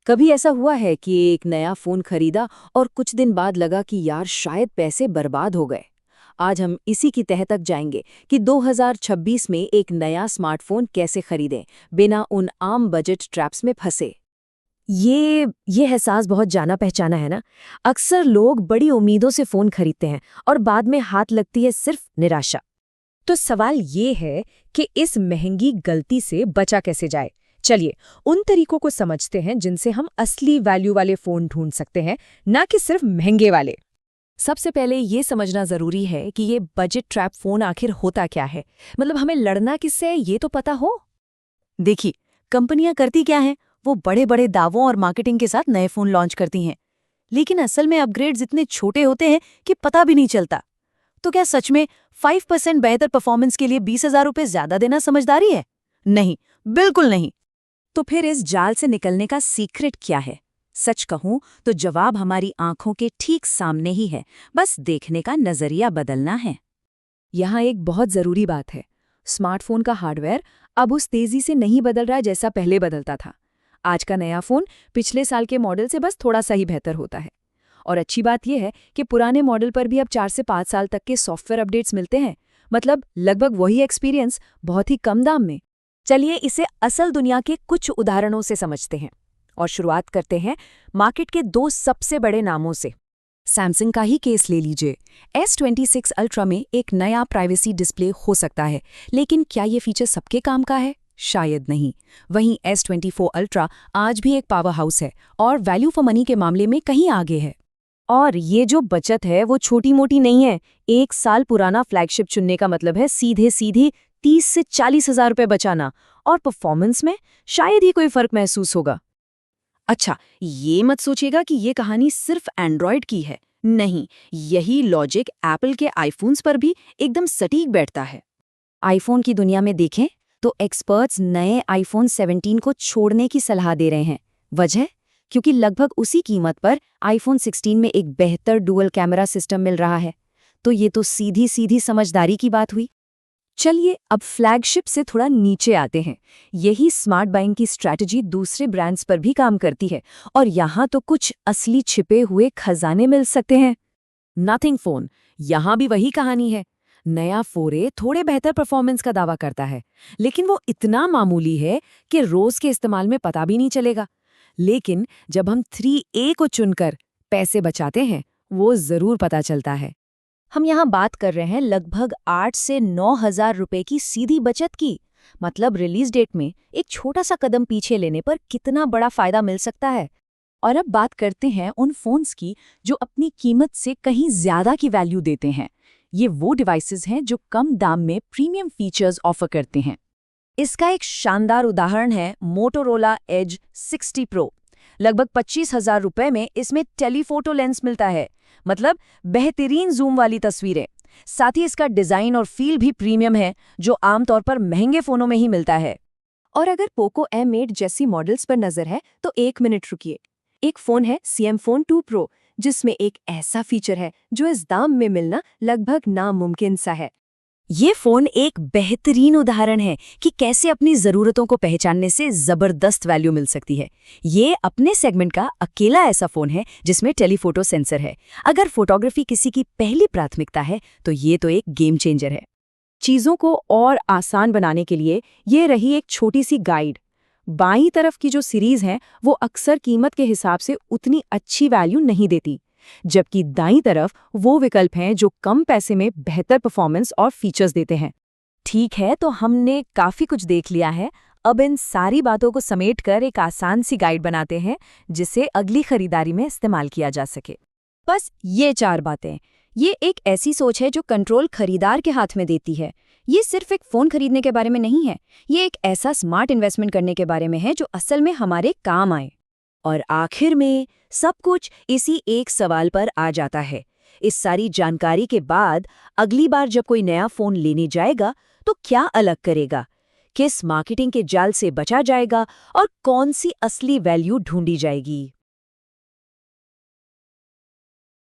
कभी ऐसा हुआ है कि एक नया फोन खरीदा और कुछ दिन बाद लगा कि यार शायद पैसे बर्बाद हो गए। आज हम इसी की तह तक जाएंगे कि 2026 में एक नया स्मार्टफोन कैसे खरीदें बिना उन आम बजट ट्रैप्स में फंसे। ये एहसास बहुत जाना पहचाना है ना। अक्सर लोग बड़ी उम्मीदों से फोन खरीदते हैं और बाद में हाथ लगती है सिर्फ निराशा। तो सवाल ये है कि इस महंगी गलती से बचा कैसे जाए। चलिए उन तरीकों को समझते हैं जिनसे हम असली वैल्यू वाले फोन ढूंढ सकते हैं, ना कि सिर्फ महंगे वाले। सबसे पहले ये समझना जरूरी है कि ये बजट ट्रैप फोन आखिर होता क्या है। मतलब हमें लड़ना किससे है ये तो पता हो। देखिए, कंपनियां करती क्या हैं, वो बड़े बड़े दावों और मार्केटिंग के साथ नए फोन लॉन्च करती हैं, लेकिन असल में अपग्रेड्स इतने छोटे होते हैं कि पता भी नहीं चलता। तो क्या सच में 5% बेहतर परफॉर्मेंस के लिए 20,000 रुपये ज्यादा देना समझदारी है? नहीं, बिल्कुल नहीं। तो फिर इस जाल से निकलने का सीक्रेट क्या है? सच कहूं तो जवाब हमारी आंखों के ठीक सामने ही है, बस देखने का नजरिया बदलना है। यहाँ एक बहुत जरूरी बात है, स्मार्टफोन का हार्डवेयर अब उस तेजी से नहीं बदल रहा जैसा पहले बदलता था। आज का नया फोन पिछले साल के मॉडल से बस थोड़ा सा ही बेहतर होता है। और अच्छी बात यह है कि पुराने मॉडल पर भी अब 4 से 5 साल तक के सॉफ्टवेयर अपडेट्स मिलते हैं। मतलब लगभग वही एक्सपीरियंस बहुत ही कम दाम में। चलिए इसे असल दुनिया के कुछ उदाहरणों से समझते हैं और शुरुआत करते हैं मार्केट के 2 सबसे बड़े नामों से। सैमसंग का ही केस ले लीजिए। S26 अल्ट्रा में एक नया प्राइवेसी डिस्प्ले हो सकता है, लेकिन क्या ये फीचर सबके काम का है? शायद नहीं। वहीं S24 अल्ट्रा आज भी एक पावर हाउस है और वैल्यू फॉर मनी के मामले में कहीं आगे है। और ये जो बचत है वो छोटी मोटी नहीं है। 1 साल पुराना फ्लैगशिप चुनने का मतलब है सीधे सीधे 30 से 40 हजार रुपये बचाना, और परफॉर्मेंस में शायद ही कोई फर्क महसूस होगा। अच्छा, ये मत सोचिएगा कि ये कहानी सिर्फ एंड्रॉयड की है। नहीं, यही लॉजिक एप्पल के आईफोन्स पर भी एकदम सटीक बैठता है। आईफोन की दुनिया में देखें तो एक्सपर्ट्स नए आईफोन 17 को छोड़ने की सलाह दे रहे हैं। वजह? क्योंकि लगभग उसी कीमत पर आईफोन 16 में एक बेहतर डुअल कैमरा सिस्टम मिल रहा है। तो ये तो सीधी सीधी समझदारी की बात हुई। चलिए अब फ्लैगशिप से थोड़ा नीचे आते हैं। यही स्मार्ट बाइंग की स्ट्रैटेजी दूसरे ब्रांड्स पर भी काम करती है, और यहाँ तो कुछ असली छिपे हुए खजाने मिल सकते हैं। नथिंग फोन, यहाँ भी वही कहानी है। नया फोरे थोड़े बेहतर परफॉर्मेंस का दावा करता है, लेकिन वो इतना मामूली है कि रोज के इस्तेमाल में पता भी नहीं चलेगा। लेकिन जब हम 3A को चुनकर पैसे बचाते हैं, वो जरूर पता चलता है। हम यहाँ बात कर रहे हैं लगभग 8 से 9 हजार रुपए की सीधी बचत की। मतलब रिलीज डेट में एक छोटा सा कदम पीछे लेने पर कितना बड़ा फायदा मिल सकता है। और अब बात करते हैं उन फोन्स की जो अपनी कीमत से कहीं ज्यादा की वैल्यू देते हैं। ये वो डिवाइसेस हैं जो कम दाम में प्रीमियम फीचर्स ऑफर करते हैं। इसका एक शानदार उदाहरण है मोटोरोला एज 60 प्रो। लगभग 25,000 रुपए में इसमें टेलीफोटो लेंस मिलता है, मतलब बेहतरीन जूम वाली तस्वीरें। साथ ही इसका डिजाइन और फील भी प्रीमियम है, जो आमतौर पर महंगे फोनों में ही मिलता है। और अगर पोको M8 जैसी मॉडल्स पर नजर है तो 1 मिनट रुकिए। एक फोन है CM Phone 2 Pro, जिसमें एक ऐसा फीचर है जो इस दाम में मिलना लगभग नामुमकिन सा है। ये फोन एक बेहतरीन उदाहरण है कि कैसे अपनी जरूरतों को पहचानने से जबरदस्त वैल्यू मिल सकती है। ये अपने सेगमेंट का अकेला ऐसा फोन है जिसमें टेलीफोटो सेंसर है। अगर फोटोग्राफी किसी की पहली प्राथमिकता है तो ये तो एक गेम चेंजर है। चीजों को और आसान बनाने के लिए ये रही एक छोटी सी गाइड। बाईं तरफ की जो सीरीज है वो अक्सर कीमत के हिसाब से उतनी अच्छी वैल्यू नहीं देती, जबकि दाईं तरफ वो विकल्प हैं जो कम पैसे में बेहतर परफॉर्मेंस और फीचर्स देते हैं। ठीक है, तो हमने काफी कुछ देख लिया है। अब इन सारी बातों को समेटकर एक आसान सी गाइड बनाते हैं जिसे अगली खरीदारी में इस्तेमाल किया जा सके। बस ये 4 बातें। ये एक ऐसी सोच है जो कंट्रोल खरीदार के हाथ में देती है। ये सिर्फ एक फोन खरीदने के बारे में नहीं है, ये एक ऐसा स्मार्ट इन्वेस्टमेंट करने के बारे में है जो असल में हमारे काम आए। और आखिर में सब कुछ इसी एक सवाल पर आ जाता है। इस सारी जानकारी के बाद अगली बार जब कोई नया फोन लेने जाएगा तो क्या अलग करेगा, किस मार्केटिंग के जाल से बचा जाएगा और कौन सी असली वैल्यू ढूंढी जाएगी।